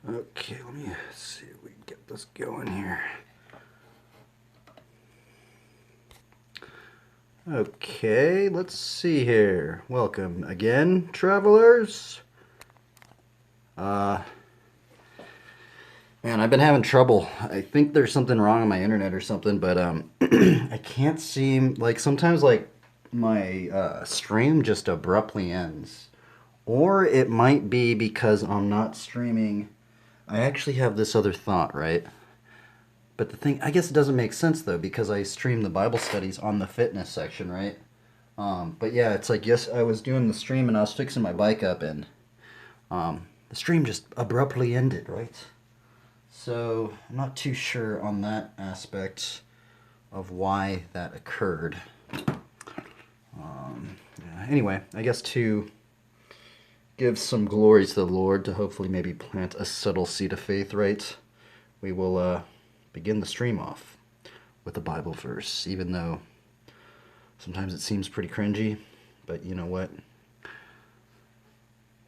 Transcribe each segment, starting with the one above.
Okay, let me see if we can get this going here. Okay, let's see here. Welcome again, travelers. Man, I've been having trouble. I think there's something wrong on my internet or something, but I can't seem like sometimes like my stream just abruptly ends. Or it might be because I'm not streaming. I actually have this other thought, right? But the thing, I guess it doesn't make sense though because I stream the Bible studies on the fitness section, right? But yeah, it's like yes, I was doing the stream and I was fixing my bike up and the stream just abruptly ended, right? So I'm not too sure on that aspect of why that occurred. Yeah, anyway, I guess to give some glory to the Lord to hopefully maybe plant a subtle seed of faith, right? We will begin the stream off with a Bible verse, even though sometimes it seems pretty cringy, but you know what?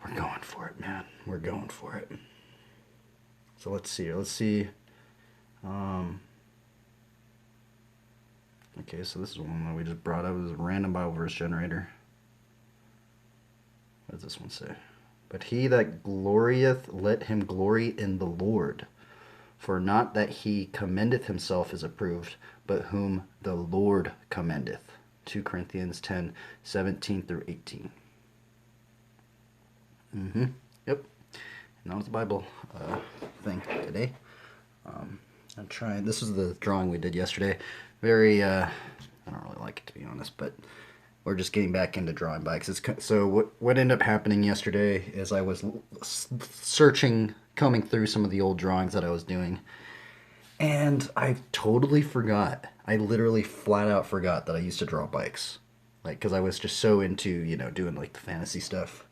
We're going for it, man. We're going for it. So let's see. Let's see. Okay, so this is one that we just brought up. It was a random Bible verse generator. What does this one say? But he that glorieth, let him glory in the Lord. For not that he commendeth himself is approved, but whom the Lord commendeth. 2 Corinthians 10, 17 through 18. Yep. And that was the Bible thing today. I'm trying. This is the drawing we did yesterday. Very, I don't really like it to be honest, but we're just getting back into drawing bikes. So what ended up happening yesterday is I was searching, combing through some of the old drawings that I was doing, and I totally forgot. I literally flat out forgot that I used to draw bikes, like because I was just so into doing like the fantasy stuff.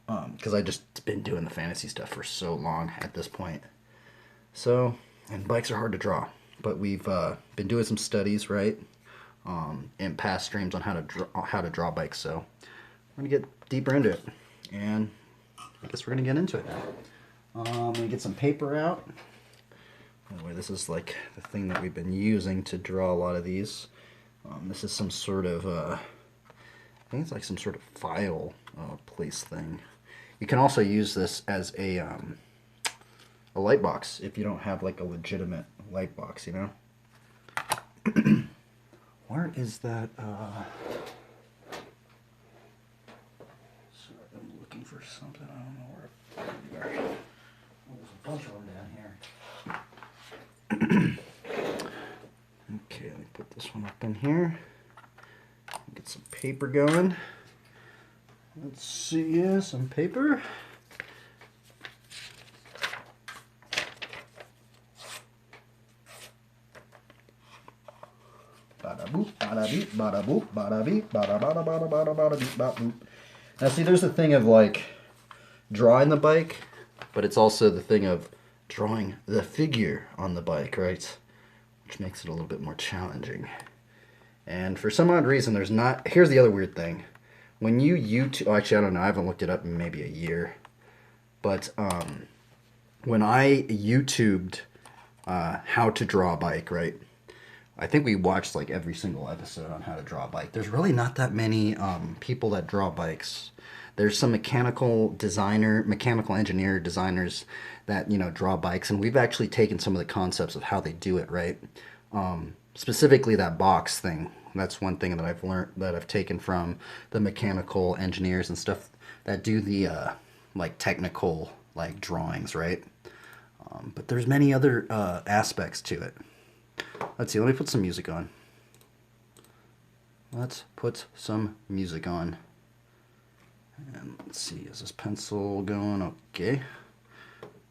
Because I just been doing the fantasy stuff for so long at this point. So, and bikes are hard to draw, but we've been doing some studies, right, in past streams on how to draw bikes. So we're gonna get deeper into it, and I guess we're gonna get into it now. I'm gonna get some paper out. Anyway, this is like the thing that we've been using to draw a lot of these. This is some sort of, I think it's like some sort of file place thing. You can also use this as a light box if you don't have like a legitimate light box, Where is that? Sorry, I'm looking for something. I don't know where. There. Oh, there's a bunch of them down here. Okay, let me put this one up in here. Get some paper going. Let's see, yeah, some paper. Bada boop, bada beep, bada boop, bada beep, bada bada bada bada bada beep, bada boop. Now see, there's the thing of like drawing the bike, but it's also the thing of drawing the figure on the bike, right? Which makes it a little bit more challenging. And for some odd reason, there's not. Here's the other weird thing. When you YouTube, actually, I don't know. I haven't looked it up in maybe a year. But when I YouTubed how to draw a bike, right? I think we watched like every single episode on how to draw a bike. There's really not that many people that draw bikes. There's some mechanical engineer designers that draw bikes, and we've actually taken some of the concepts of how they do it, right? Specifically that box thing. That's one thing that I've learned, that I've taken from the mechanical engineers and stuff that do the like technical like drawings, right? But there's many other aspects to it. Let's see, let me put some music on. Let's put some music on. And let's see, is this pencil going? Okay.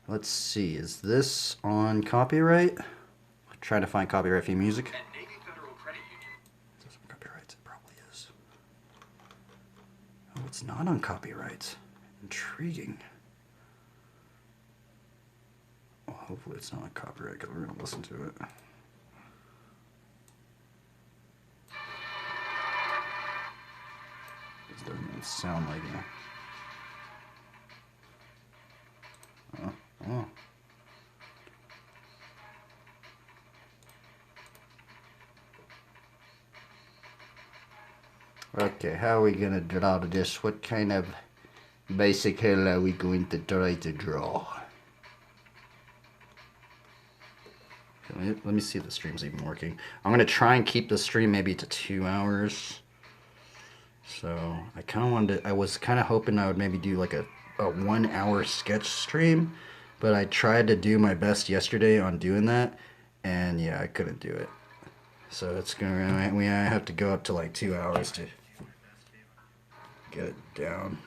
Let's see, is this on copyright? I'm trying to find copyright-free music. Is this on copyright? It probably is. Oh, it's not on copyright. Intriguing. Well, hopefully it's not on copyright because we're going to listen to it. This doesn't even sound like it. Oh. Okay, how are we gonna draw this? What kind of bicycle are we going to try to draw? Let me see if the stream's even working. I'm gonna try and keep the stream maybe to 2 hours. So I kind of wanted to, I was kind of hoping I would maybe do like a 1 hour sketch stream, but I tried to do my best yesterday on doing that, and yeah, I couldn't do it. So it's gonna, we have to go up to like 2 hours to get it down.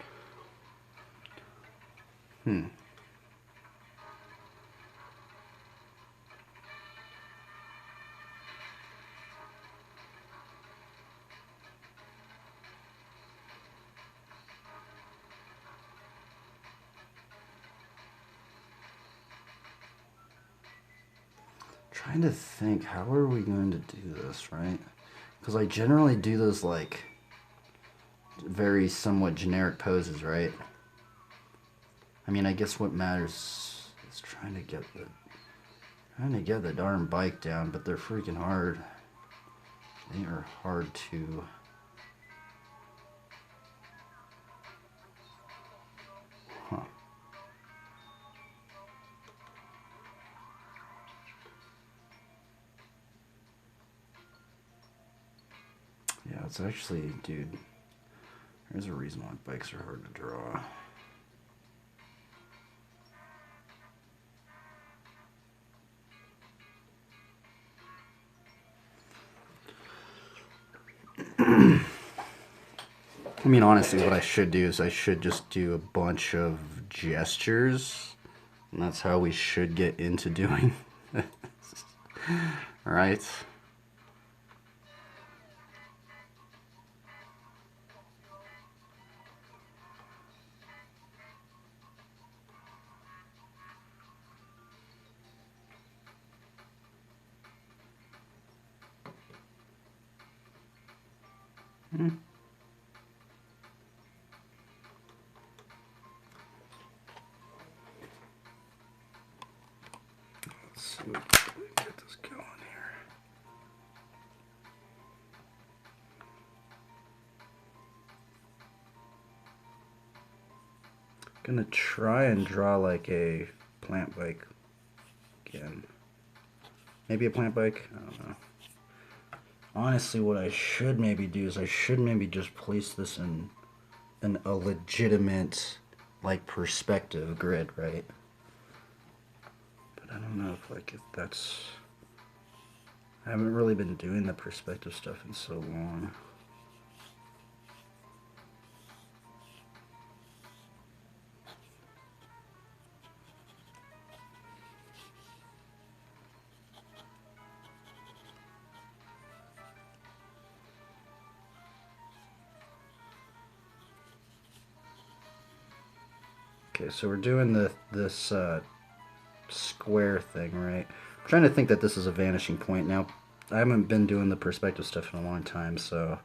Trying to think, how are we going to do this, right? Because I generally do those like very somewhat generic poses, right? I mean, I guess what matters is trying to get the darn bike down, but they're freaking hard. They are hard to. Huh. Yeah, it's actually, dude, there's a reason why bikes are hard to draw. I mean, honestly, what I should do is I should just do a bunch of gestures, and that's how we should get into doing this. All right. Let's see if we can get this going here. Gonna try and draw like a plant bike again. Maybe a plant bike? I don't know. Honestly, what I should maybe do is I should maybe just place this in a legitimate like perspective grid, right? But I don't know if that's, I haven't really been doing the perspective stuff in so long. Okay, so we're doing this square thing, right? I'm trying to think that this is a vanishing point. Now, I haven't been doing the perspective stuff in a long time, so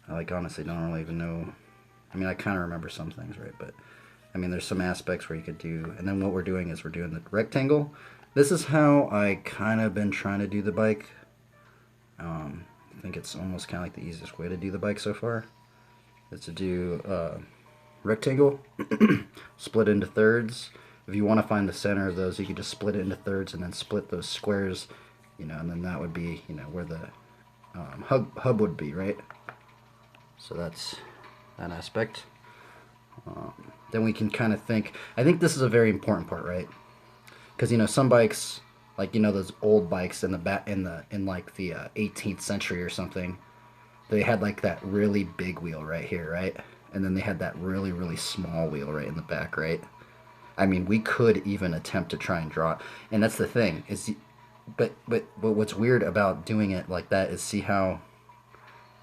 I like honestly don't really even know. I mean, I kind of remember some things, right? But I mean, there's some aspects where you could do, and then what we're doing is we're doing the rectangle. This is how I kind of been trying to do the bike. I think it's almost kind of like the easiest way to do the bike so far. Is to do rectangle, split into thirds. If you want to find the center of those, you could just split it into thirds and then split those squares, you know, and then that would be, you know, where the hub would be, right? So that's that aspect. Then we can kind of think, I think this is a very important part, right? Because, you know, some bikes, like, you know, those old bikes in like the 18th century or something, they had like that really big wheel right here, right? And then they had that really, really small wheel right in the back, right? I mean, we could even attempt to try and draw it. And that's the thing, is, but what's weird about doing it like that is see how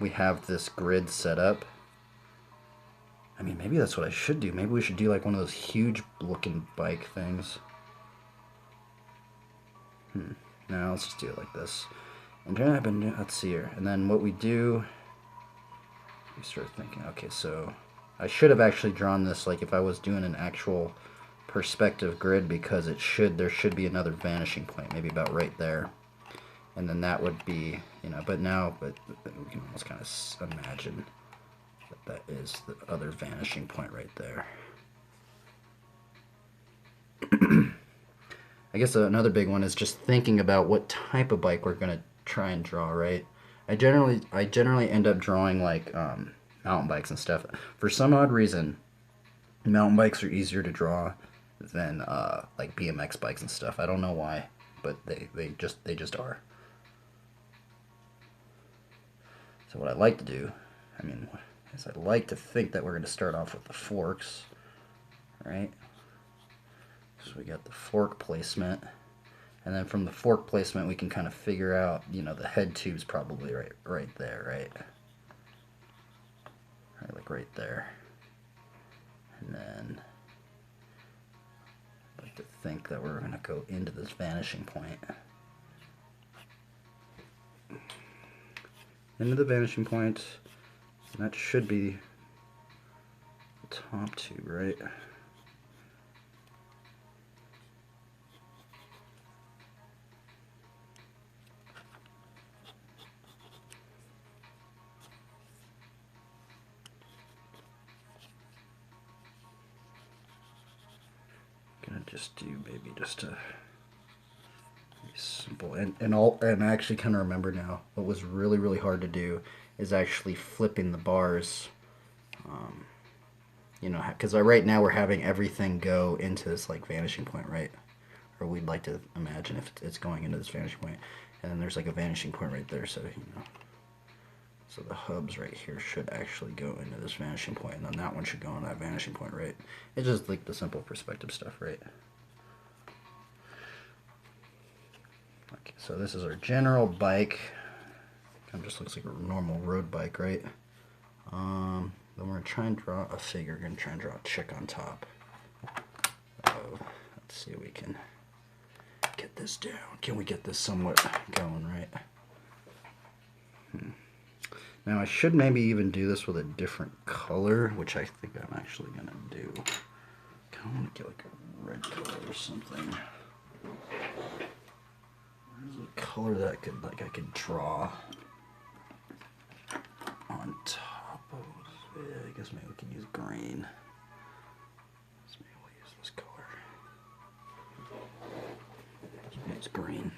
we have this grid set up. I mean, maybe that's what I should do. Maybe we should do like one of those huge looking bike things. No, let's just do it like this. And then let's see here. And then what we do, we start thinking, okay, so I should have actually drawn this like if I was doing an actual perspective grid, because there should be another vanishing point, maybe about right there. And then that would be, you know, but we can almost kind of imagine that is the other vanishing point right there. I guess another big one is just thinking about what type of bike we're gonna try and draw, right? I generally end up drawing like mountain bikes and stuff. For some odd reason, mountain bikes are easier to draw than like BMX bikes and stuff. I don't know why, but they just are. So what I like to do, I mean, is I like to think that we're going to start off with the forks, right? So we got the fork placement, and then from the fork placement we can kind of figure out, you know, the head tube's probably right there, right? Right, like right there. And then I'd like to think that we're going to go into this vanishing point. Into the vanishing point, and that should be the top tube, right? Gonna just do maybe just a simple and I actually kind of remember now what was really hard to do is actually flipping the bars, you know, because right now we're having everything go into this like vanishing point, right? Or we'd like to imagine if it's going into this vanishing point, and then there's like a vanishing point right there, so you know, so the hubs right here should actually go into this vanishing point, and then that one should go in that vanishing point, right? It's just like the simple perspective stuff, right? Okay, so this is our general bike. Kind of just looks like a normal road bike, right? Then we're gonna try and draw a figure. We're gonna try and draw a chick on top. Let's see if we can get this down. Can we get this somewhat going, right? Now I should maybe even do this with a different color, which I think I'm actually gonna do. I want to get like a red color or something. There's a color that I could draw on top of it. I guess maybe we can use green. So maybe we'll use this color. It's green.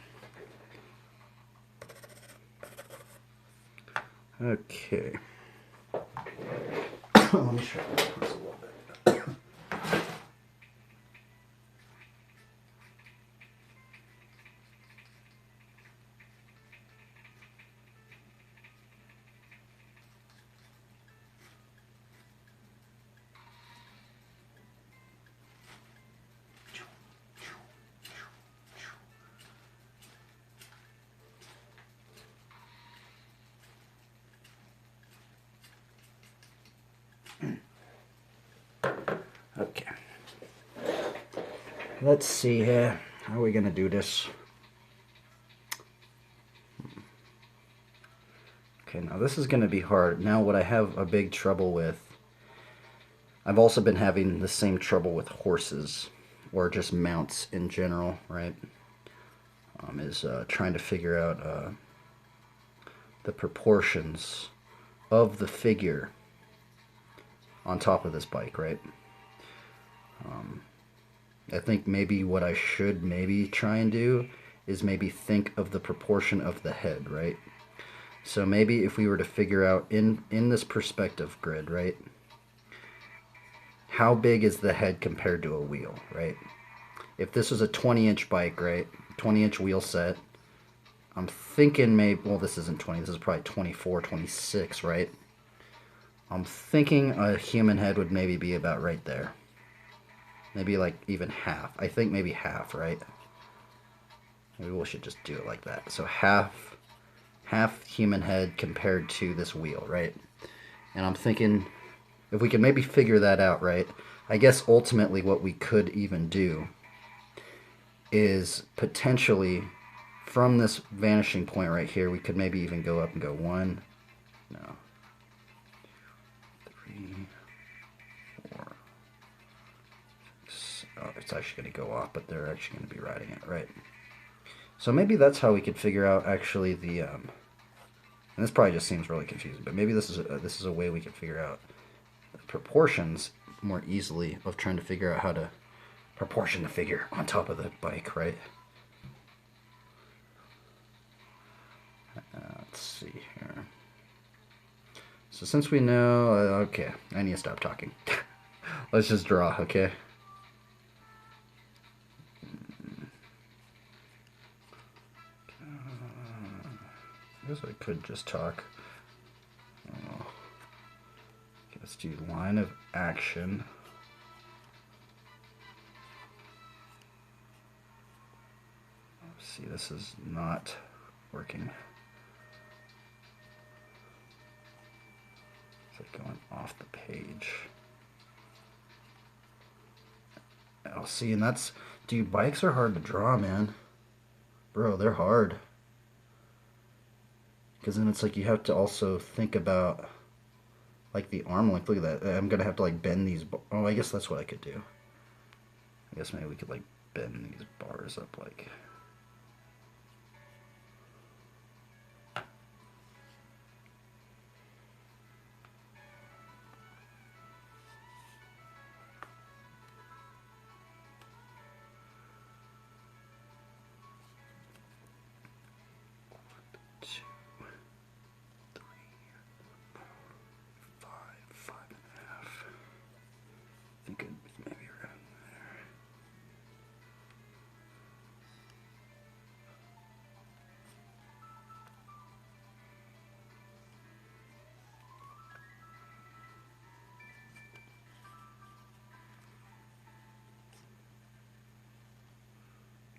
Okay. Let me show you this a little bit. Okay. Let's see here. How are we going to do this? Okay, now this is going to be hard. Now what I have a big trouble with, I've also been having the same trouble with horses, or just mounts in general, right? Is trying to figure out the proportions of the figure on top of this bike, right? I think maybe what I should maybe try and do is maybe think of the proportion of the head, right? So maybe if we were to figure out in this perspective grid, right, how big is the head compared to a wheel, right? If this was a 20-inch bike, right, 20-inch wheel set, I'm thinking maybe, well, this isn't 20, this is probably 24, 26, right? I'm thinking a human head would maybe be about right there. Maybe like even half. I think maybe half, right? Maybe we should just do it like that. So half human head compared to this wheel, right? And I'm thinking if we can maybe figure that out, right? I guess ultimately what we could even do is potentially from this vanishing point right here, we could maybe even go up and go 1, no, 3, 4, 6. Oh, it's actually going to go off, but they're actually going to be riding it, right? So maybe that's how we could figure out actually the, and this probably just seems really confusing, but maybe this is a way we could figure out proportions more easily of trying to figure out how to proportion the figure on top of the bike, right? Let's see here. So since we know, okay, I need to stop talking. Let's just draw, okay? I guess I could just talk. Let's do line of action. See, this is not working. It's like going off the page. Oh, see, and that's, dude, bikes are hard to draw, man. Bro, they're hard. Because then it's like you have to also think about, like, the arm length. Look at that. I'm going to have to, like, bend these. Oh, I guess that's what I could do. I guess maybe we could, like, bend these bars up, like.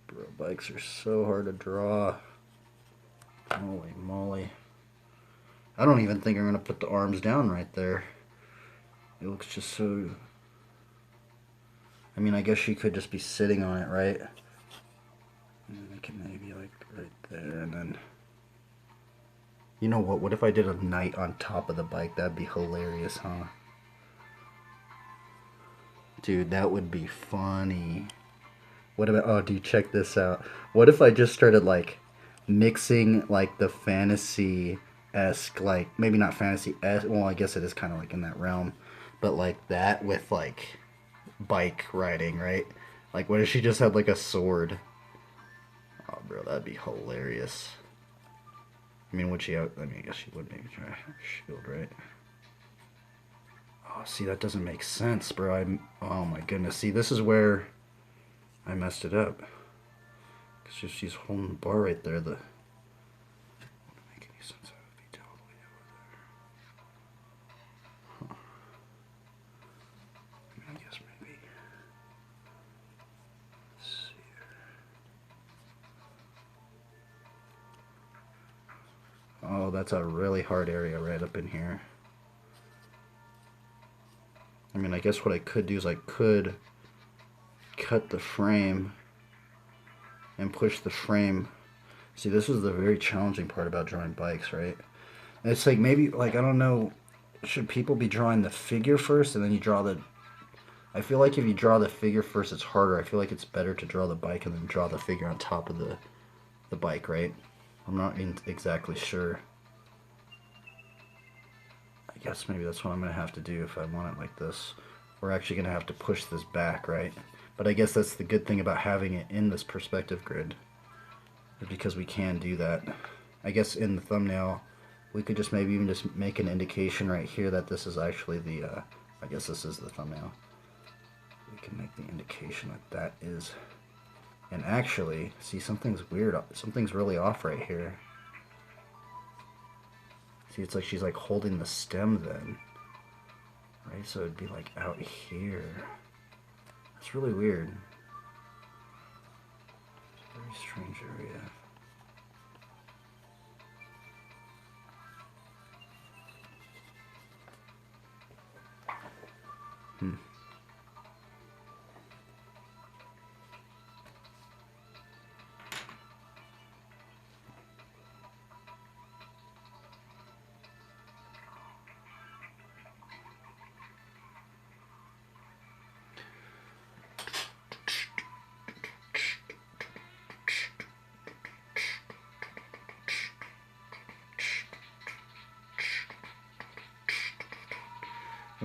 Bro, bikes are so hard to draw. Holy moly. I don't even think I'm going to put the arms down right there. It looks just so... I mean, I guess she could just be sitting on it, right? And I can maybe, like, right there, and then... You know what? What if I did a knight on top of the bike? That'd be hilarious, huh? Dude, that would be funny. What about... Oh, dude, check this out. What if I just started, like, mixing, like, the fantasy-esque, like... Maybe not fantasy-esque. Well, I guess it is kind of, like, in that realm. But, like, that with, like... bike riding, right? Like, what if she just had like a sword? Oh, bro, that'd be hilarious. I mean, would she out? I mean, I guess she would maybe try shield, right? Oh, see, that doesn't make sense, bro. Oh my goodness. See, this is where I messed it up. Cause she's holding the bar right there. The wouldn't make any sense. That would be totally over there. Huh. I guess maybe. Oh, that's a really hard area right up in here. I mean, I guess what I could do is I could cut the frame and push the frame. See, this is the very challenging part about drawing bikes, right? And it's like maybe, like, I don't know, should people be drawing the figure first and then you draw the... I feel like if you draw the figure first, it's harder. I feel like it's better to draw the bike and then draw the figure on top of the bike, right? I'm not exactly sure. I guess maybe that's what I'm going to have to do if I want it like this. We're actually going to have to push this back, right? But I guess that's the good thing about having it in this perspective grid, is because we can do that. I guess in the thumbnail, we could just maybe even just make an indication right here that this is actually the, I guess this is the thumbnail. We can make the indication that that is. And actually, see, something's weird. Something's really off right here. See, it's like she's like holding the stem then. Right, so it'd be like out here. That's really weird. It's a very strange area.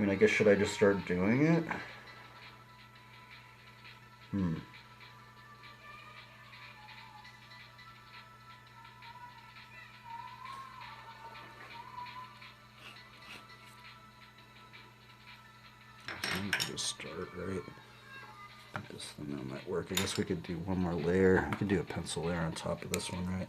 mean, I guess should I just start doing it? I think we'll just start, right? This thing that might work. I guess we could do one more layer. We could do a pencil layer on top of this one, right?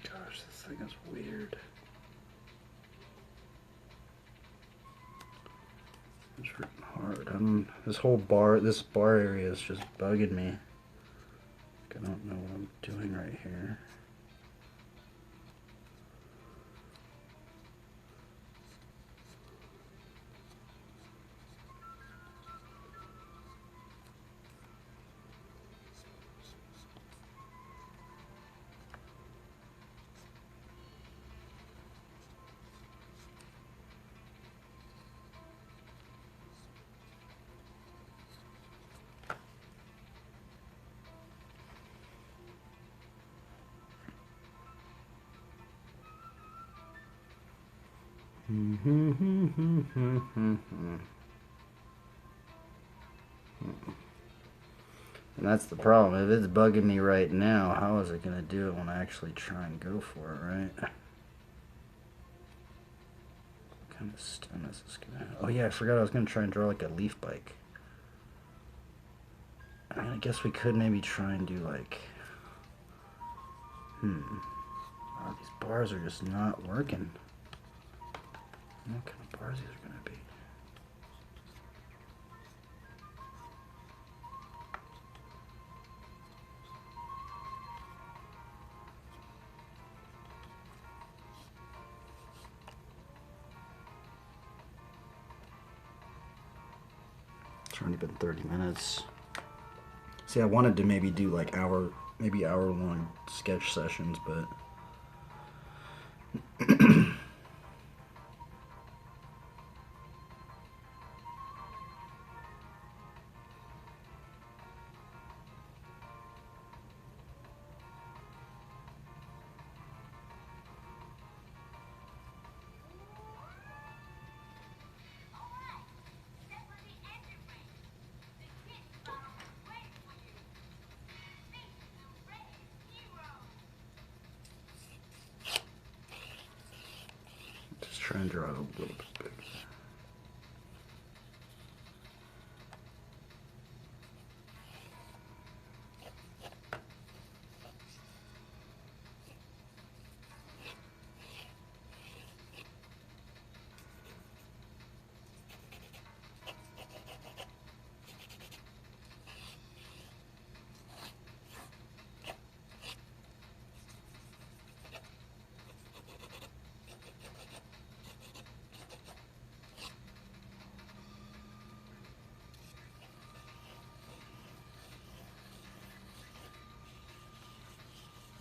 Gosh, this thing is weird. It's written hard. This bar area is just bugging me. I don't know what I'm doing right here. And that's the problem. If it's bugging me right now, how is it going to do it when I actually try and go for it, right? What kind of stem is this going to have? Oh yeah, I forgot I was going to try and draw like a leaf bike. I mean, I guess we could maybe try and do like... Wow, these bars are just not working. What kind of bars these are going to be? It's already been 30 minutes. See, I wanted to maybe do like maybe hour-long sketch sessions, but... Just try and draw it a little bit bigger.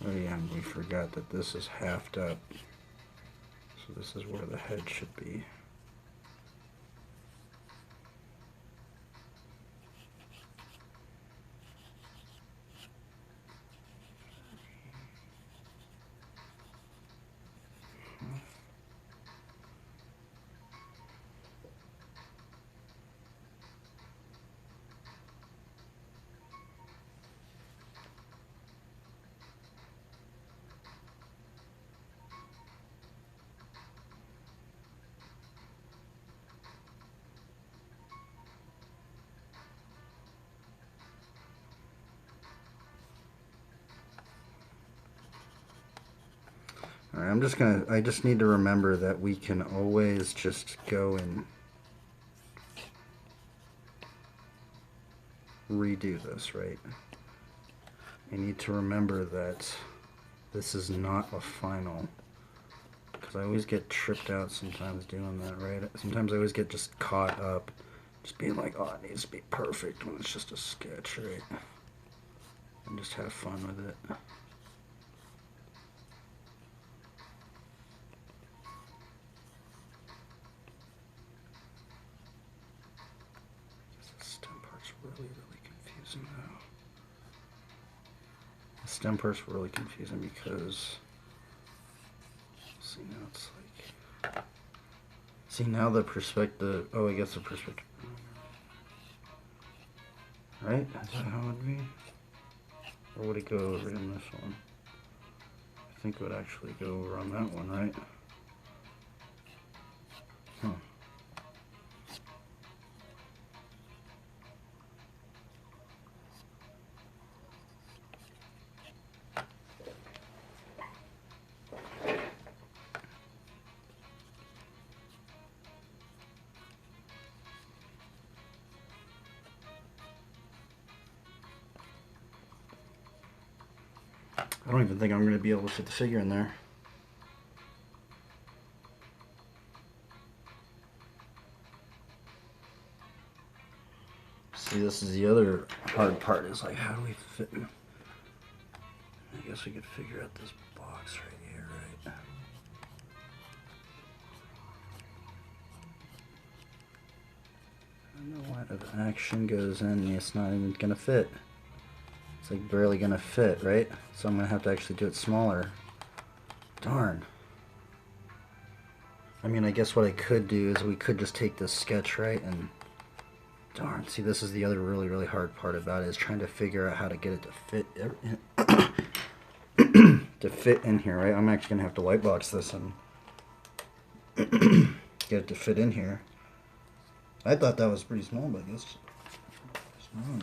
Oh yeah, and we forgot that this is halved up. So this is where the head should be. I just need to remember that we can always just go and redo this, right? I need to remember that this is not a final, because I always get tripped out sometimes doing that, right? Sometimes I always get just caught up just being like, oh, it needs to be perfect when it's just a sketch, right? And just have fun with it. The stem part's really confusing though. The stem part's really confusing because, see, now it's like, see, now the perspective, oh, I guess the perspective, right? Is that how it would be? Or would it go over in this one? I think it would actually go over on that one, right? Huh. I don't even think I'm going to be able to fit the figure in there. See, this is the other hard part, is like, how do we fit in? I guess we could figure out this box right here, right? I don't know why the action goes in and it's not even going to fit. It's like barely going to fit, right? So I'm going to have to actually do it smaller. Darn. I mean, I guess what I could do is we could just take this sketch, right, and darn, see, this is the other really hard part about it, is trying to figure out how to get it to fit to fit in here, right? I'm actually gonna have to white box this and get it to fit in here. I thought that was pretty small, but I guess it's not.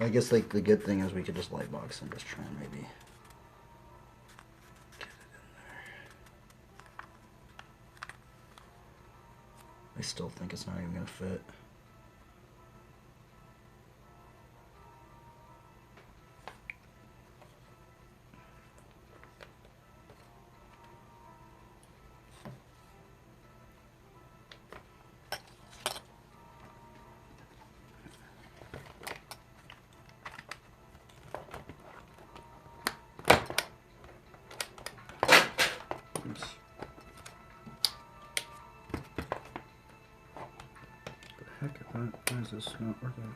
I guess like the good thing is we could just light box and just try and maybe get it in there. I still think it's not even gonna fit. Heck, why is this not working?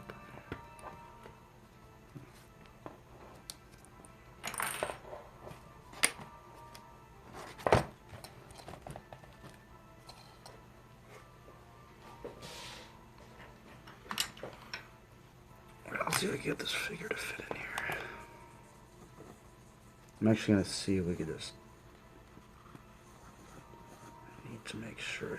Let's see if I can get this figure to fit in here. I'm actually going to see if we could just, I need to make sure.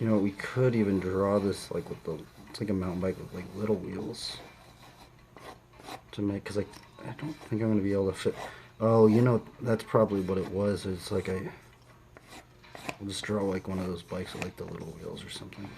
You know, we could even draw this like with the, it's like a mountain bike with like little wheels to make, because I don't think I'm going to be able to fit. Oh, you know, that's probably what it was. It's like I'll just draw like one of those bikes with like the little wheels or something.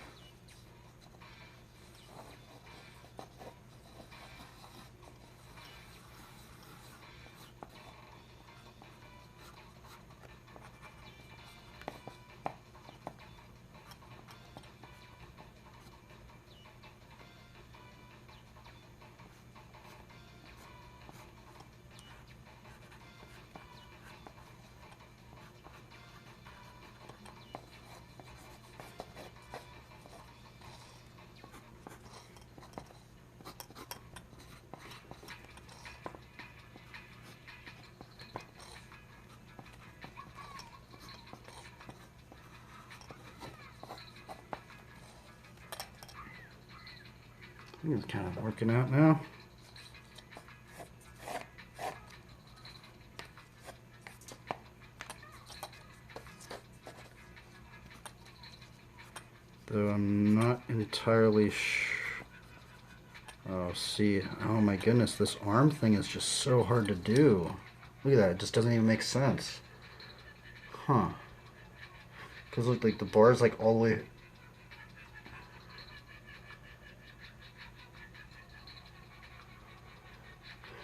I think it's kind of working out now. Though I'm not entirely oh, see. Oh my goodness, this arm thing is just so hard to do. Look at that, it just doesn't even make sense. Huh. Because look, like the bar's like all the way.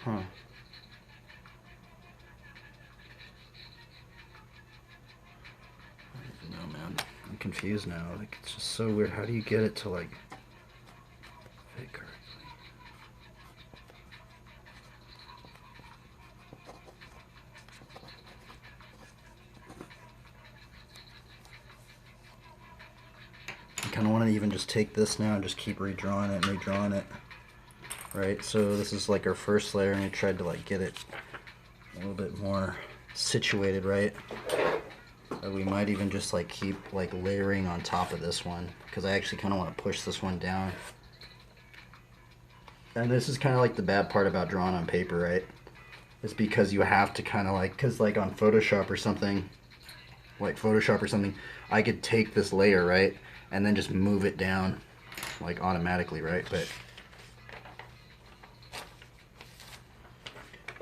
Huh. No, man. I'm confused now. Like, it's just so weird. How do you get it to, like, fit correctly? I kind of want to even just take this now and just keep redrawing it and redrawing it. Right? So this is like our first layer, and we tried to, like, get it a little bit more situated, right? We might even just like keep like layering on top of this one, because I actually kind of want to push this one down. And this is kind of like the bad part about drawing on paper, right? It's because you have to kind of like, because like on Photoshop or something, I could take this layer, right, and then just move it down like automatically, right? But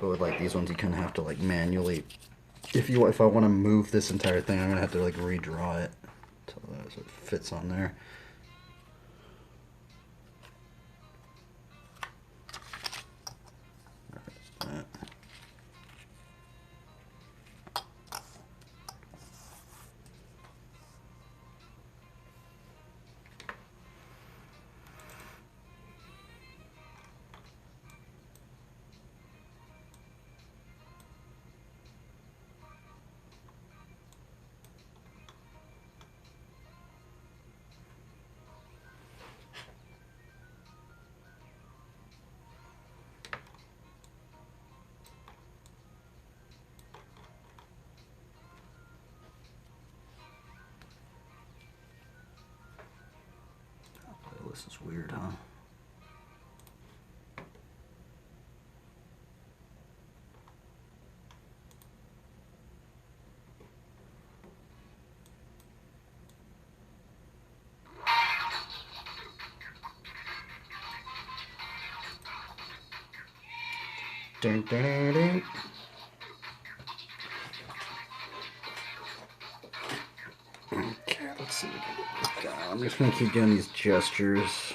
with like these ones, you kind of have to like manually, if I want to move this entire thing, I'm gonna have to like redraw it so it fits on there. This is weird, huh? Dun, dun, dun. Okay, let's see what we can get this guy. I'm just gonna keep doing these gestures.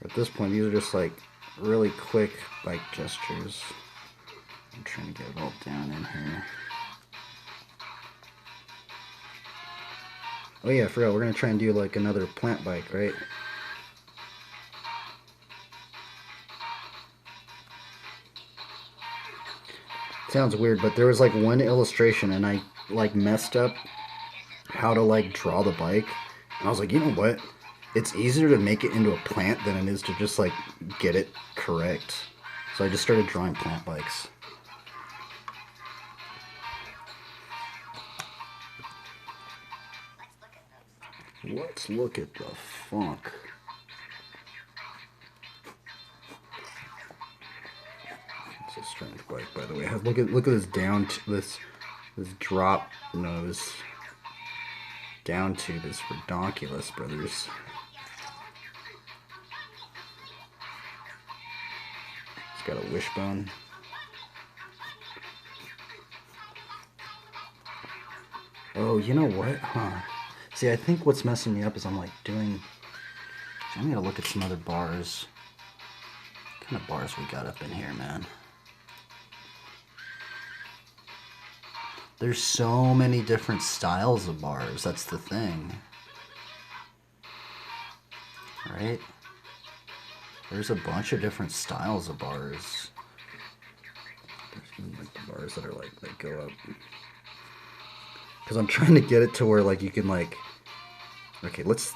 At this point, these are just like really quick bike gestures. I'm trying to get it all down in here. Oh yeah, I forgot, we're gonna try and do like another plant bike, right? Sounds weird, but there was like one illustration and I like messed up how to like draw the bike. And I was like, you know what? it's easier to make it into a plant than it is to just like get it correct. So I just started drawing plant bikes. Let's look at the funk. It's a strength bike, by the way. Look at this this drop nose down tube is redonkulous, brothers. It's got a wishbone. Oh, you know what? Huh. See, I think what's messing me up is I'm like doing... I'm gonna look at some other bars. What kind of bars we got up in here, man? There's so many different styles of bars, that's the thing. Right? There's a bunch of different styles of bars. There's even like the bars that are like, that go up. Because I'm trying to get it to where like you can like... Okay, let's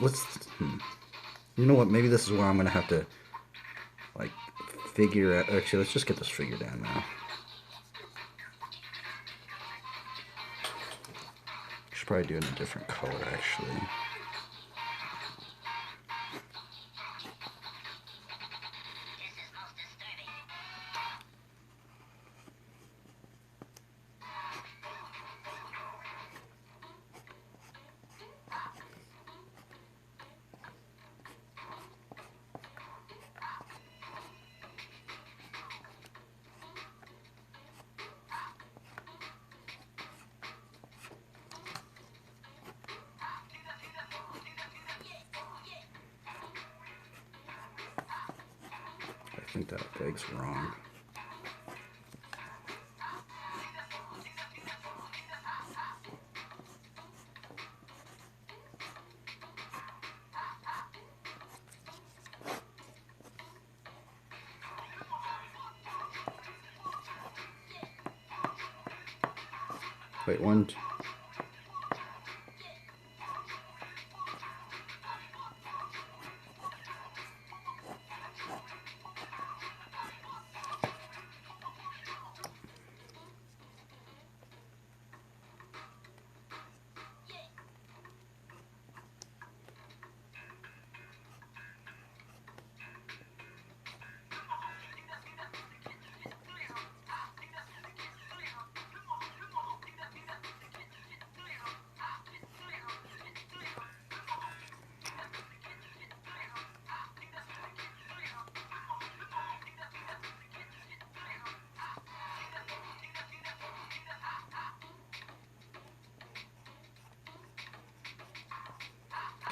you know what, maybe this is where I'm gonna have to like figure out... Actually, let's just get this figured out now. Should probably do it in a different color, actually. I think that leg's wrong. Wait, one...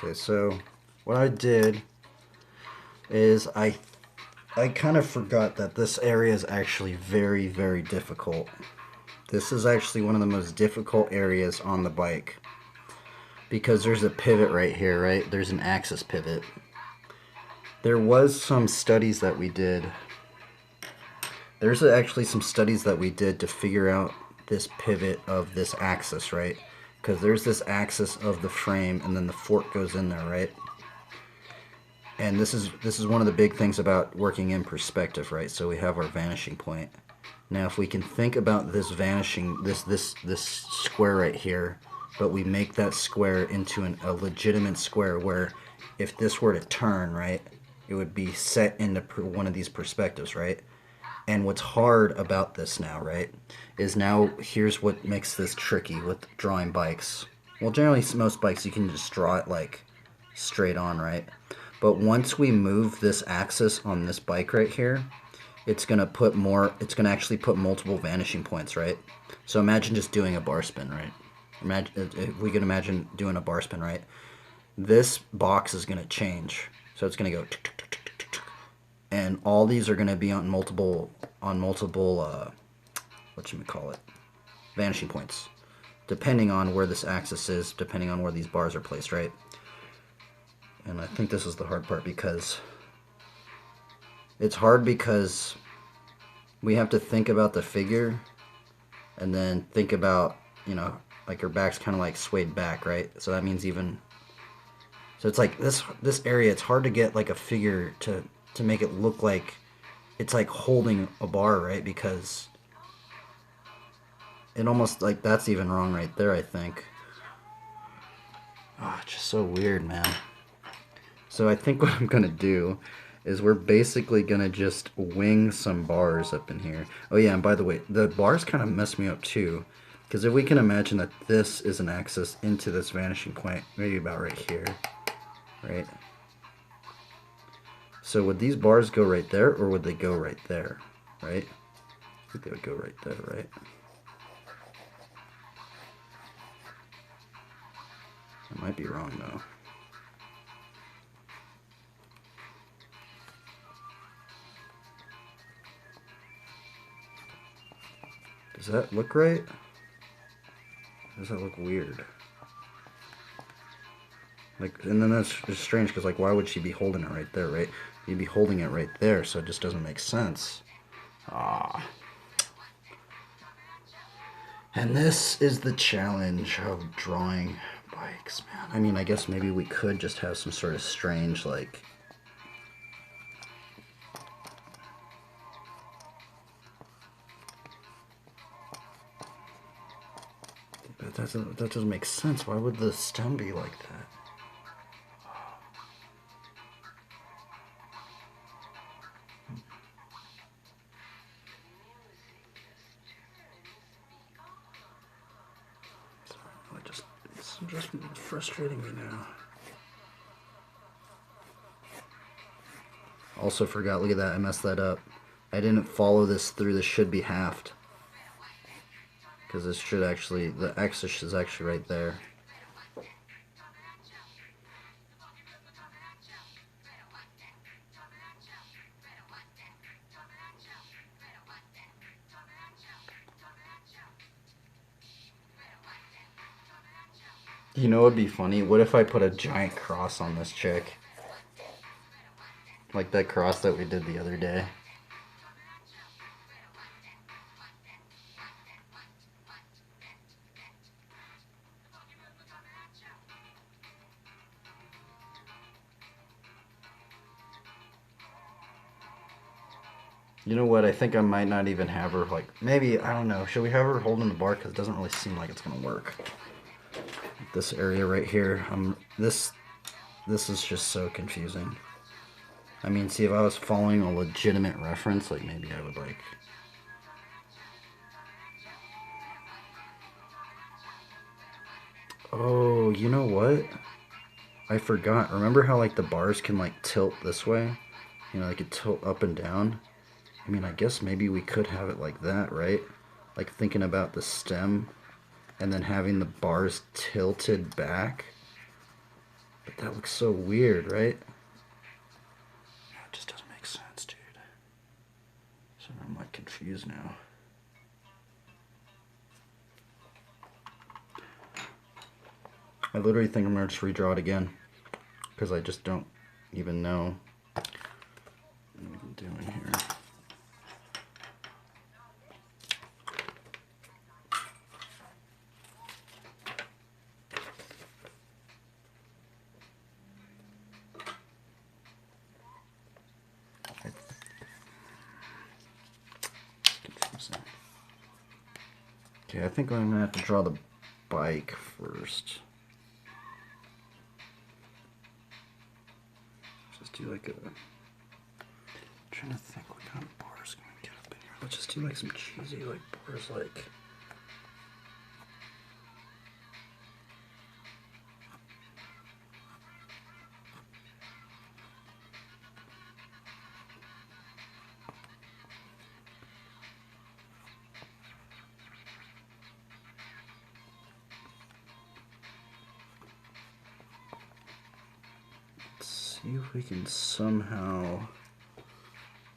Okay, so what I did is I kind of forgot that this area is actually very, very difficult. This is actually one of the most difficult areas on the bike because there's a pivot right here, right? There's an axis pivot. There was some studies that we did. There's actually some studies that we did to figure out this pivot of this axis, right? Because there's this axis of the frame and then the fork goes in there, right? And this is one of the big things about working in perspective, right? So we have our vanishing point. Now if we can think about this vanishing, this square right here, but we make that square into a legitimate square where if this were to turn, right, it would be set into one of these perspectives, right? And what's hard about this now, right, is now here's what makes this tricky with drawing bikes. Well, generally most bikes you can just draw it like straight on, right? But once we move this axis on this bike right here, it's gonna actually put multiple vanishing points, right? So imagine just doing a bar spin, right? Imagine if we can imagine doing a bar spin, right? This box is gonna change, so it's gonna go, and all these are gonna be on multiple vanishing points, depending on where this axis is, depending on where these bars are placed, right? And I think this is the hard part because it's hard because we have to think about the figure and then think about, you know, like her back's kind of like swayed back, right? So that means even So it's like this area. It's hard to get like a figure to make it look like it's like holding a bar, right? Because it almost like that's even wrong right there, I think. Oh, it's just so weird, man. So I think what I'm gonna do is we're basically gonna just wing some bars up in here. Oh yeah, and by the way, the bars kind of mess me up too. Because if we can imagine that this is an access into this vanishing point, maybe about right here, right? So would these bars go right there, or would they go right there, right? I think they would go right there, right? I might be wrong though. Does that look right? Or does that look weird? Like, and then that's just strange because, like, why would she be holding it right there, right? You'd be holding it right there, so it just doesn't make sense. Ah. And this is the challenge of drawing bikes, man. I mean, I guess maybe we could just have some sort of strange, like... But that doesn't make sense. Why would the stem be like that? It's just frustrating me now. Also forgot, look at that, I messed that up. I didn't follow this through, this should be halved. Because this should actually, the axis is actually right there. You know what would be funny? What if I put a giant cross on this chick? Like that cross that we did the other day. You know what? I think I might not even have her, like, maybe, I don't know. Should we have her holding the bar? Because it doesn't really seem like it's going to work. This area right here, this is just so confusing. I mean, see, if I was following a legitimate reference, like, maybe I would, like... Oh, you know what? I forgot. Remember how, like, the bars can, like, tilt this way? You know, they could tilt up and down? I mean, I guess maybe we could have it like that, right? Like thinking about the stem and then having the bars tilted back. But that looks so weird, right? It just doesn't make sense, dude. So I'm like confused now. I literally think I'm gonna just redraw it again because I just don't even know what I'm doing here. Okay, I think I'm gonna have to draw the bike first. Just do like a... I'm trying to think what kind of bars can we get up in here. Let's just do like some cheesy like bars like... See if we can somehow...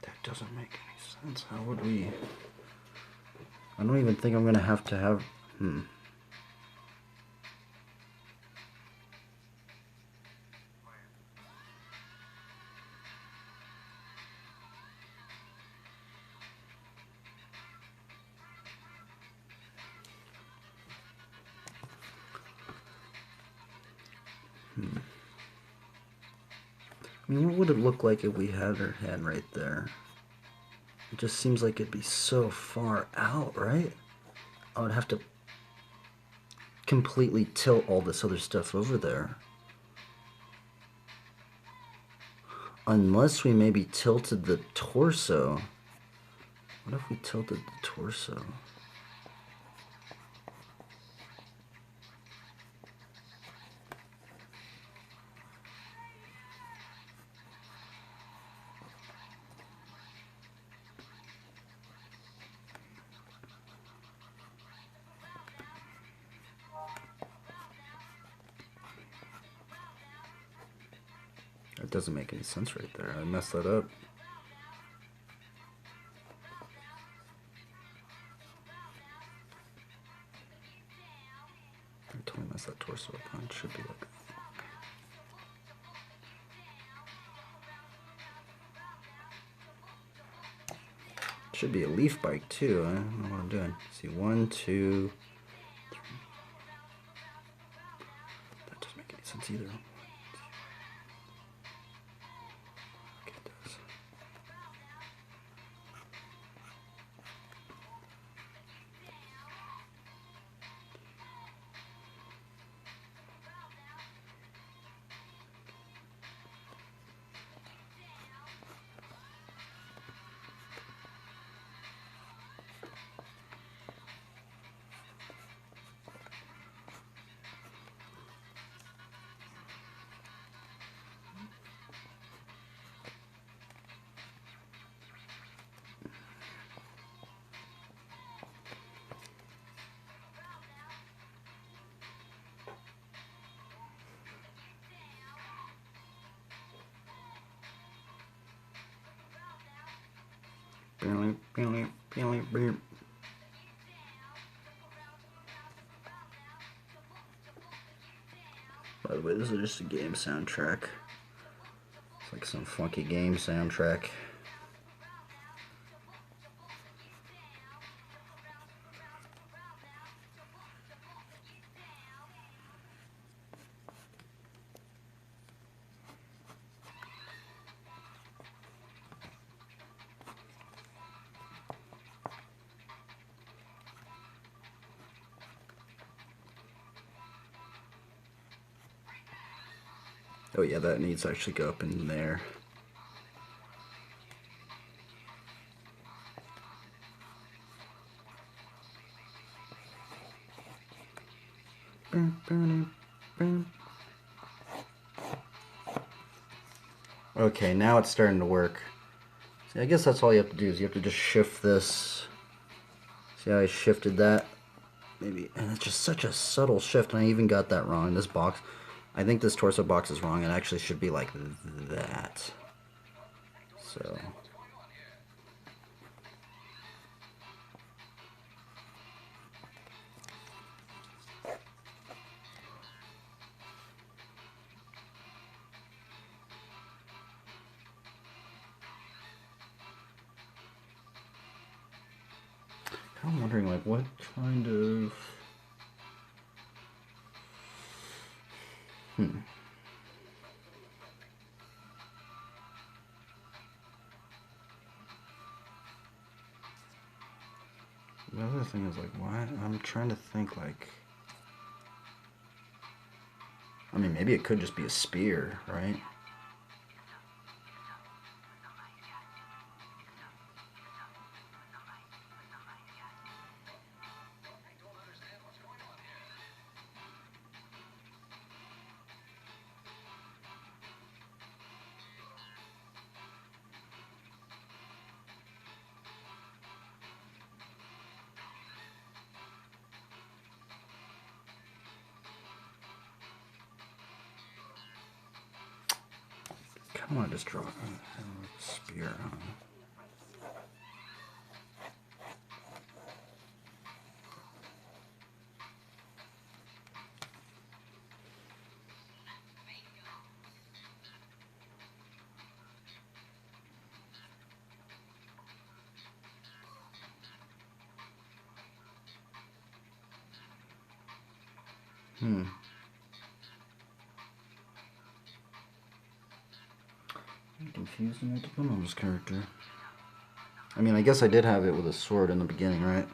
That doesn't make any sense. How would we... I don't even think I'm gonna have to have... I mean, what would it look like if we had her hand right there? It just seems like it'd be so far out, right? I would have to completely tilt all this other stuff over there. Unless we maybe tilted the torso. What if we tilted the torso? That doesn't make any sense right there. I messed that up. I totally messed that torso up. It should be like that. Should be a leaf bike too. I don't know what I'm doing. Let's see, 1, 2, 3. That doesn't make any sense either. Okay, it does. By the way, this is just a game soundtrack. It's like some funky game soundtrack. Oh yeah, that needs to actually go up in there. Okay, now it's starting to work. See, I guess that's all you have to do is you have to just shift this. See how I shifted that? Maybe, and it's just such a subtle shift, and I even got that wrong. This box, I think this torso box is wrong. It actually should be like that. So. I'm wondering, like, what kind of... The other thing is, like, why? I'm trying to think, like... I mean, maybe it could just be a spear, right? I kind of want to just draw a spear on. confused on what to put on this character. I mean, I guess I did have it with a sword in the beginning, right?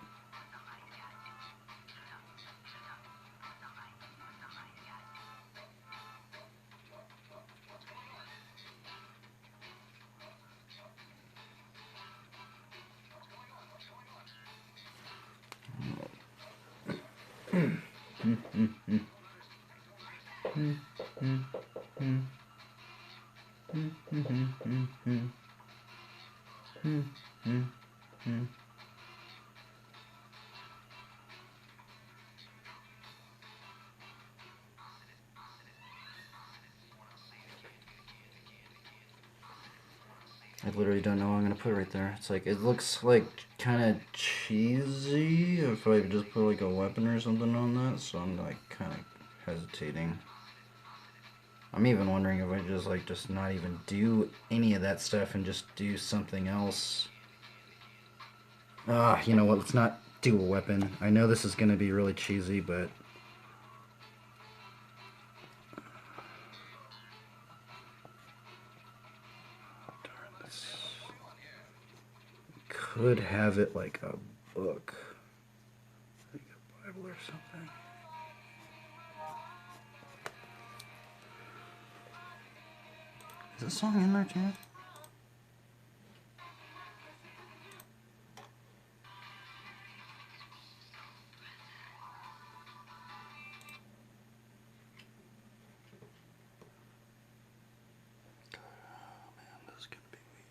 I literally don't know what I'm gonna put right there. It's like, it looks like kind of cheesy if I just put like a weapon or something on that, so I'm like kind of hesitating. I'm even wondering if I just not even do any of that stuff and just do something else. You know what, let's not do a weapon. I know this is gonna be really cheesy, but could have it like a book, like a Bible or something. Is this song in there too? Oh man, this is gonna be weird.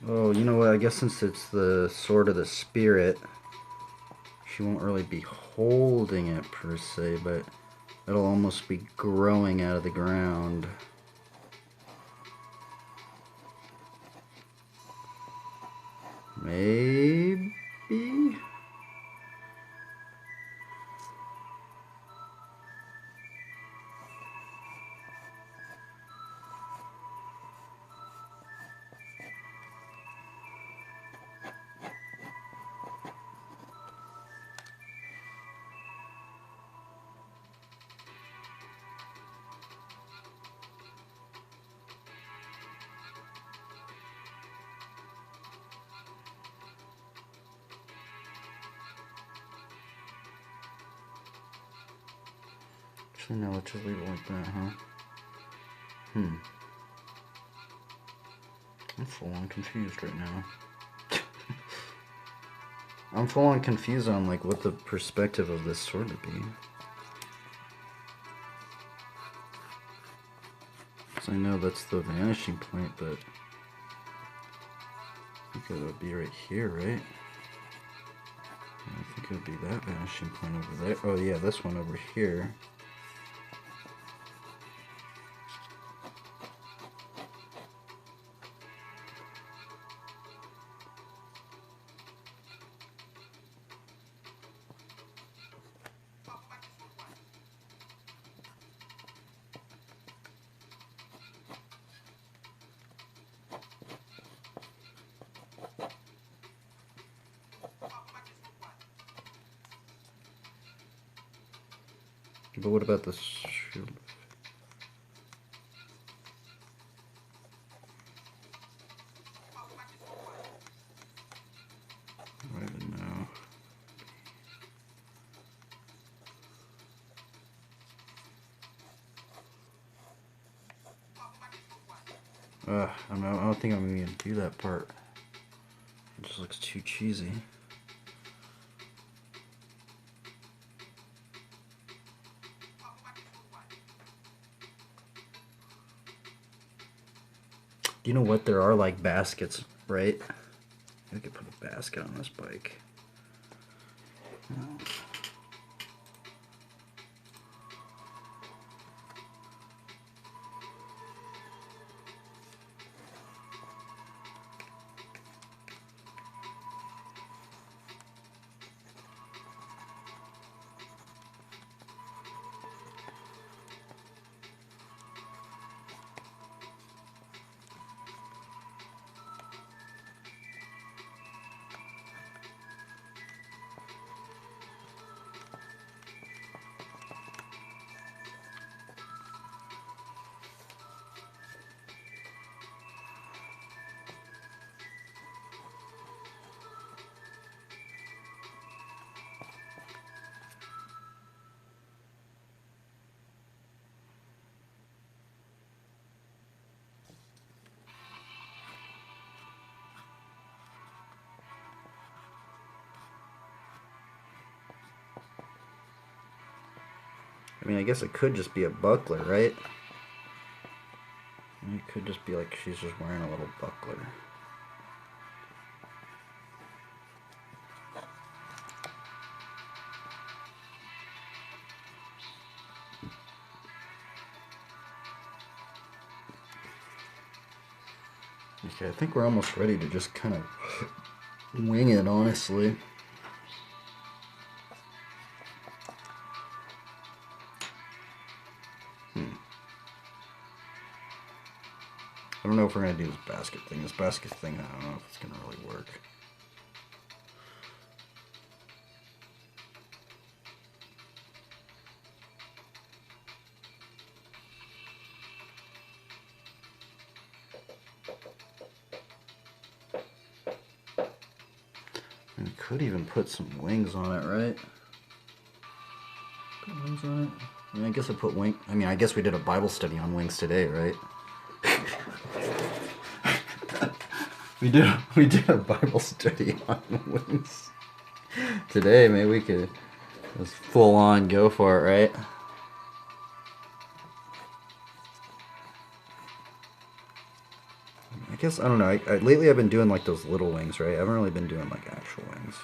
Oh, you know what? I guess since it's the sword of the spirit, she won't really be holding it per se, but it'll almost be growing out of the ground. Maybe? Actually, no, let's just leave it like that, huh? I'm full on confused right now. I'm full on confused on like what the perspective of this sword would be. So I know that's the vanishing point, but I think it would be right here, right? I think it would be that vanishing point over there. Oh yeah, this one over here. But what about this? I don't even know. I don't think I'm even gonna do that part. It just looks too cheesy. You know what? There are like baskets, right? I could put a basket on this bike. Oh. I mean, I guess it could just be a buckler, right? It could just be like she's just wearing a little buckler. Okay, I think we're almost ready to just kind of wing it, honestly. I don't know if we're going to do this basket thing. This basket thing, I don't know if it's going to really work. And we could even put some wings on it, right? Put wings on it. I mean, I guess I put wing. I mean, I guess we did a Bible study on wings today, right? we did a Bible study on wings today. Maybe we could just full on go for it, right? I guess I don't know. Lately I've been doing like those little wings, right? I haven't really been doing like actual wings.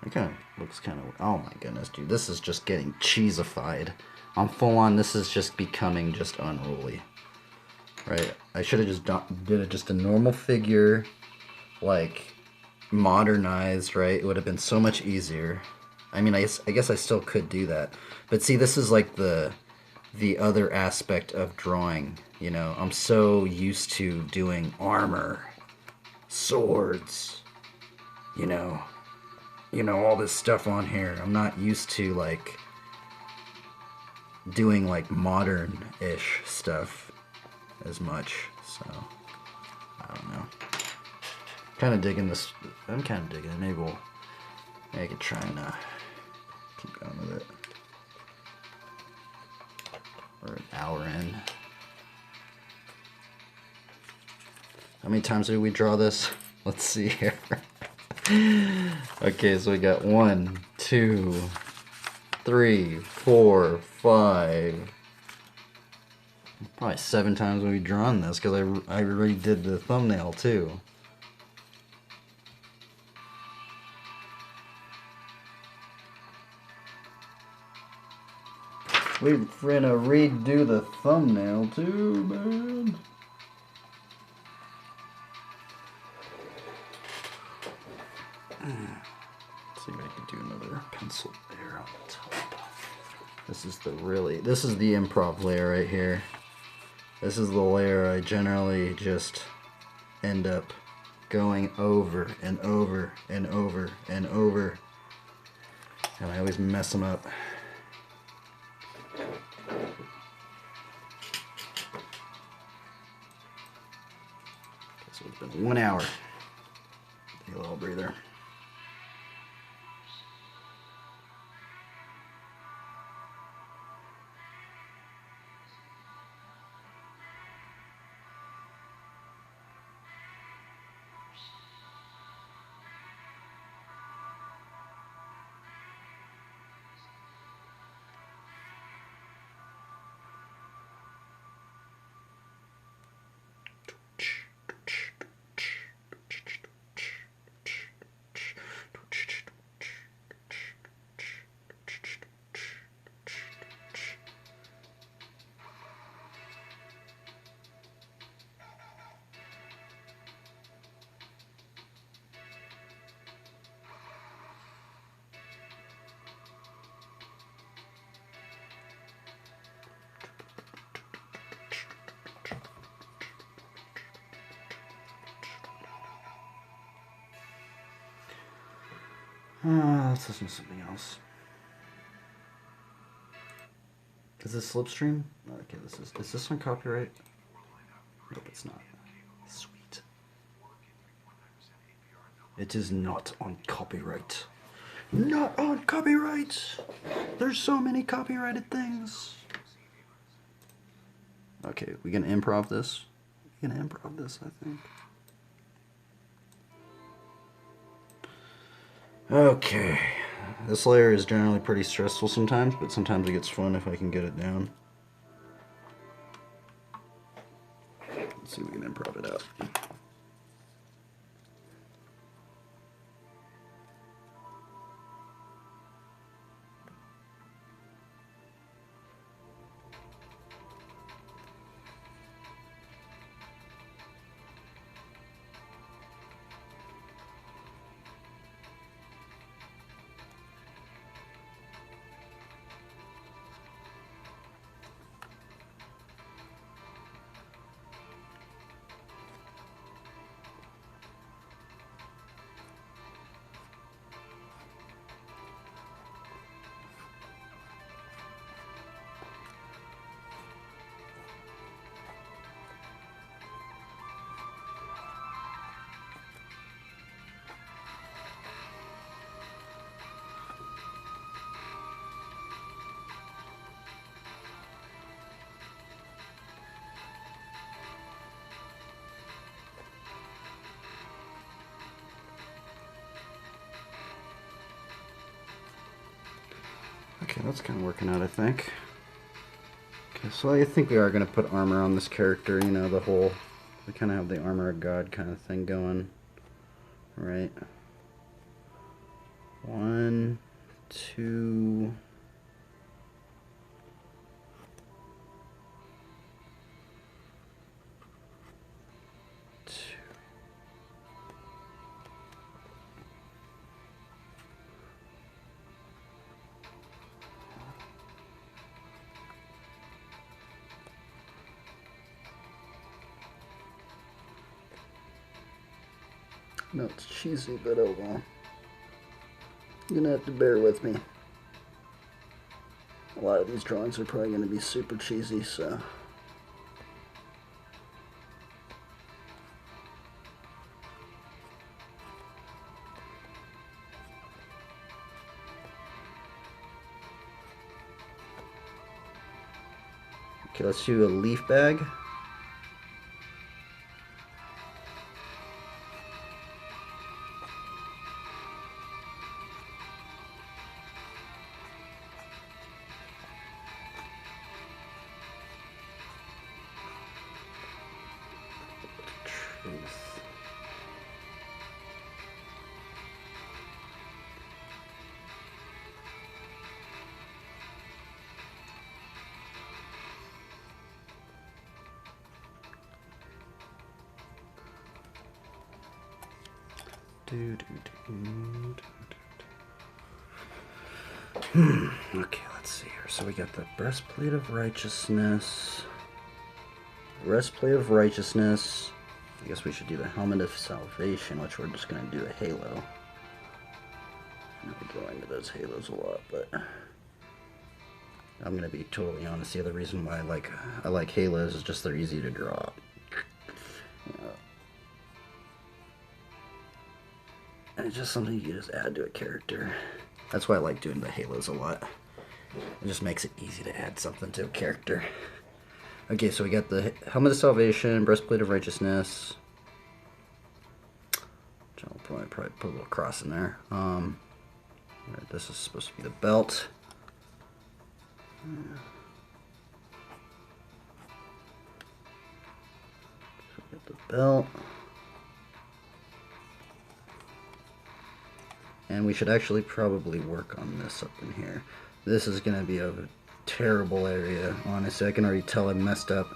It kind of looks kind of... Oh my goodness, dude. This is just getting cheesified. I'm full on. This is just becoming just unruly. Right? I should have just did it just a normal figure. Like, modernized, right? It would have been so much easier. I mean, I guess I still could do that. But see, this is like the other aspect of drawing. You know, I'm so used to doing armor, swords, you know, all this stuff on here. I'm not used to like doing like modern-ish stuff as much. So I don't know. Kind of digging this. I'm kind of digging it. Maybe I could try and keep going with it. We're an hour in. How many times did we draw this? Let's see here. Okay, so we got 1, 2, 3, 4, 5. Probably 7 times we've drawn this because I already did the thumbnail too. We're gonna redo the thumbnail too, man. Let's see if I can do another pencil layer on the top. This is the improv layer right here. This is the layer I generally just end up going over and over and over and over. And I always mess them up. So it's been 1 hour. Take a little breather. Let's listen to something else. Is this Slipstream? Okay, is this on copyright? Nope, it's not. Sweet. It is not on copyright. Not on copyright! There's so many copyrighted things. Okay, we gonna improv this? We gonna improv this, I think. Okay. This layer is generally pretty stressful sometimes, but sometimes it gets fun if I can get it down. Let's see if we can improv it out. Okay, that's kind of working out, I think. Okay, so I think we are going to put armor on this character, you know, the whole... We kind of have the armor of God kind of thing going. Right. 1, 2... No, it's cheesy, but oh well. You're gonna have to bear with me. A lot of these drawings are probably gonna be super cheesy, so... Okay, let's do a leaf bag. Truth. Okay, let's see here. So we got the breastplate of righteousness. Breastplate of righteousness. I guess we should do the helmet of salvation, which we're just going to do a halo. I know we go into those halos a lot, but I'm going to be totally honest. The other reason why I like halos is just they're easy to draw. And it's just something you can just add to a character. That's why I like doing the halos a lot. It just makes it easy to add something to a character. Okay, so we got the helmet of salvation, breastplate of righteousness. I'll probably put a little cross in there. This is supposed to be the belt. So we got the belt. And we should actually probably work on this up in here. This is going to be a terrible area, honestly. I can already tell I messed up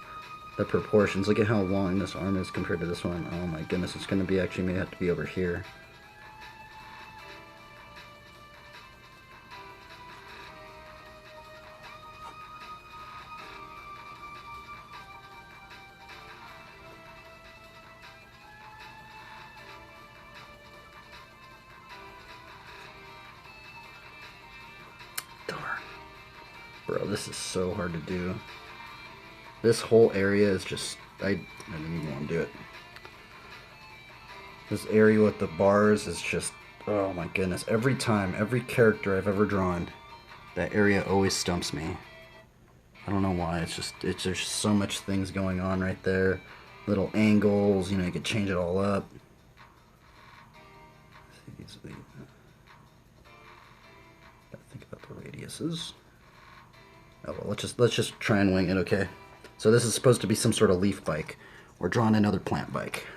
the proportions. Look at how long this arm is compared to this one. Oh my goodness, it's going to be actually may have to be over here. Bro, this is so hard to do. This whole area is just, I didn't even want to do it. This area with the bars is just, oh my goodness. Every time, every character I've ever drawn, that area always stumps me. I don't know why. There's just so much things going on right there. Little angles, you know, you could change it all up. Gotta think about the radiuses. Oh well, let's just try and wing it, okay? So this is supposed to be some sort of leaf bike. We're drawing another plant bike.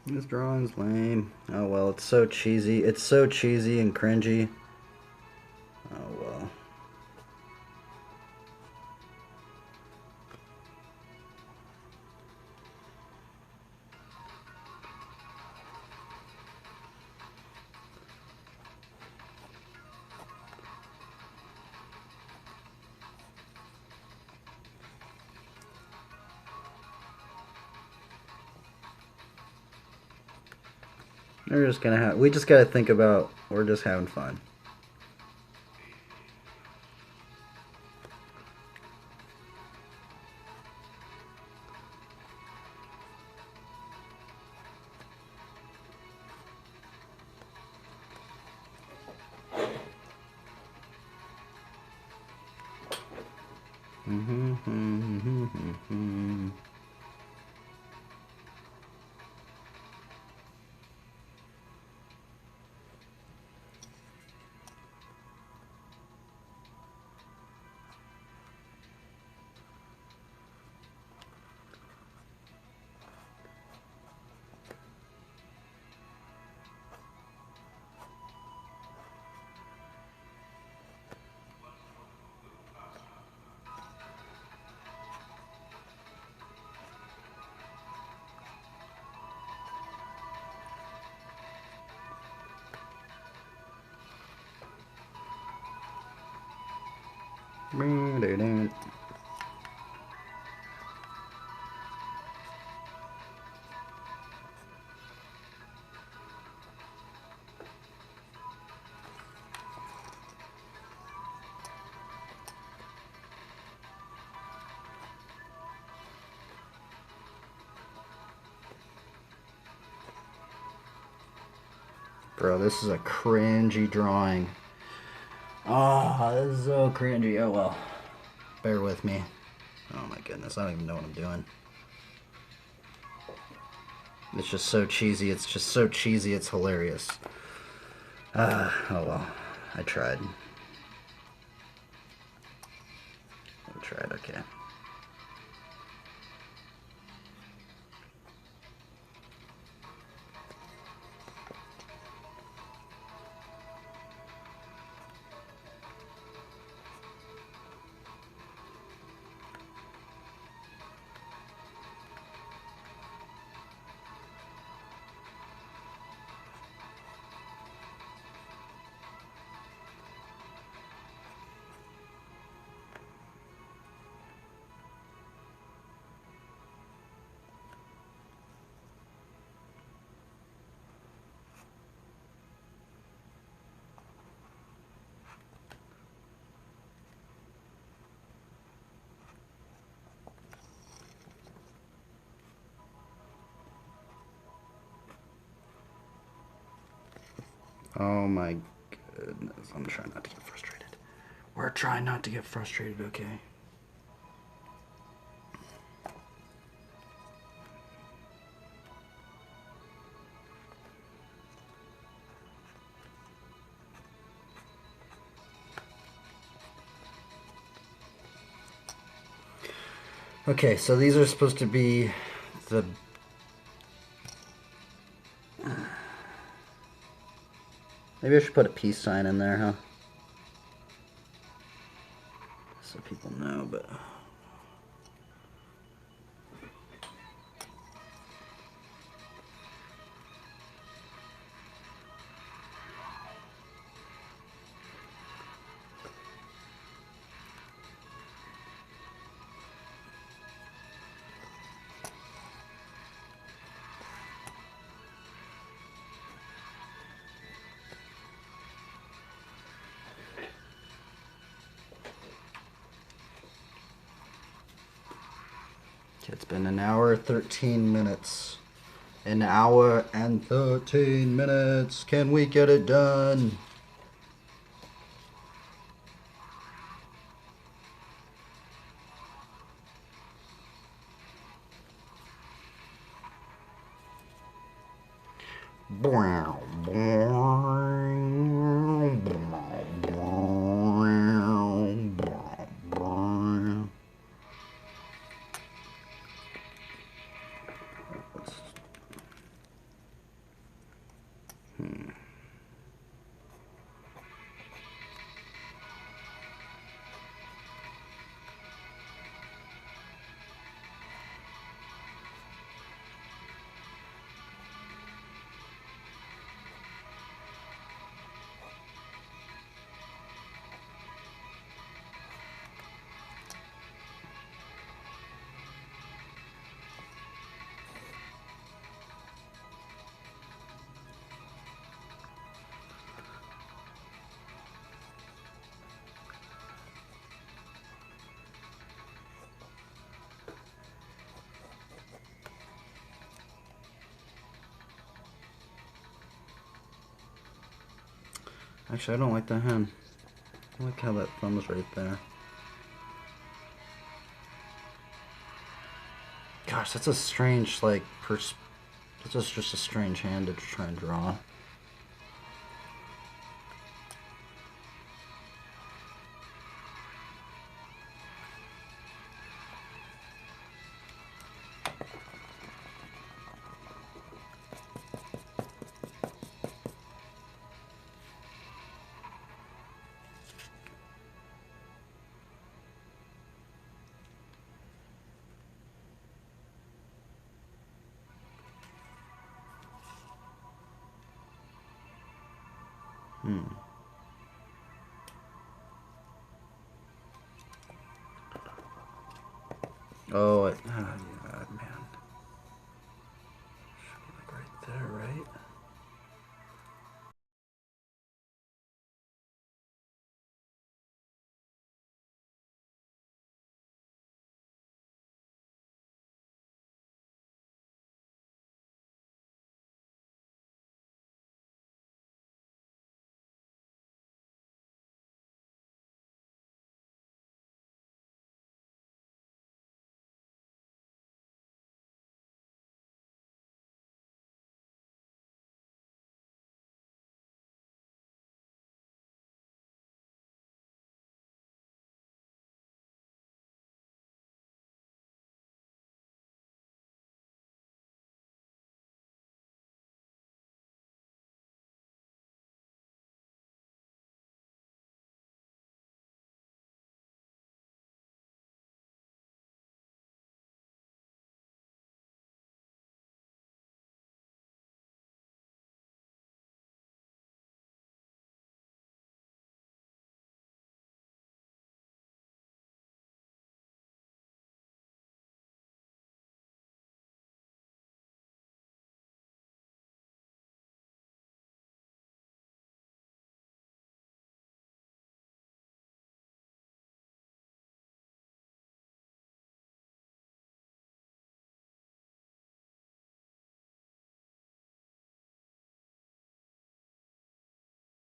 This drawing's lame. Oh well, it's so cheesy. It's so cheesy and cringy. Oh well. We're just gonna have. We just gotta think about. We're just having fun. Bro, this is a cringy drawing. Oh, this is so cringy. Oh well. Bear with me. Oh my goodness, I don't even know what I'm doing. It's just so cheesy. It's just so cheesy. It's hilarious. Oh well. I tried. Okay. Oh my goodness. I'm trying not to get frustrated. We're trying not to get frustrated, okay? Okay, so these are supposed to be the... Maybe I should put a peace sign in there, huh? So people know, but... It's been an hour 13 minutes. An hour and 13 minutes. Can we get it done? Actually, I don't like that hand. I like how that thumb's right there. Gosh, that's a strange, like, that's just a strange hand to try and draw. Oh,